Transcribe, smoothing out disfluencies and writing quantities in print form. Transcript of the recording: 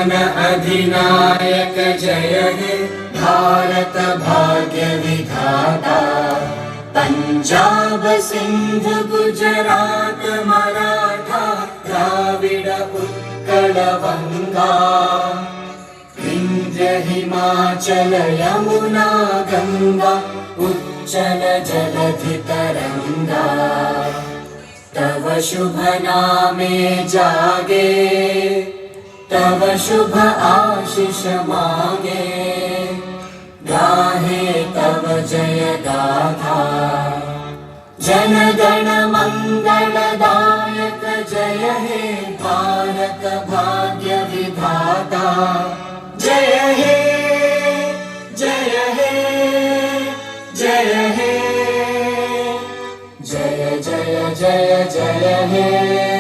जन अधिनायक जय हे भारत भाग्य विधाता। पंजाब सिंध गुजरात मराठा द्राविड उत्कल बंगा। विंध्य हिमाचल यमुना गंगा उच्चल जलधि तरंगा। तव शुभ नामे जागे तव शुभ आशीष मागे। गाहे तव जय गाथा जन गण मंगलदायक जय हे भारत भाग्य विधाता। जय हे जय हे जय हे जय जय जय जय हे।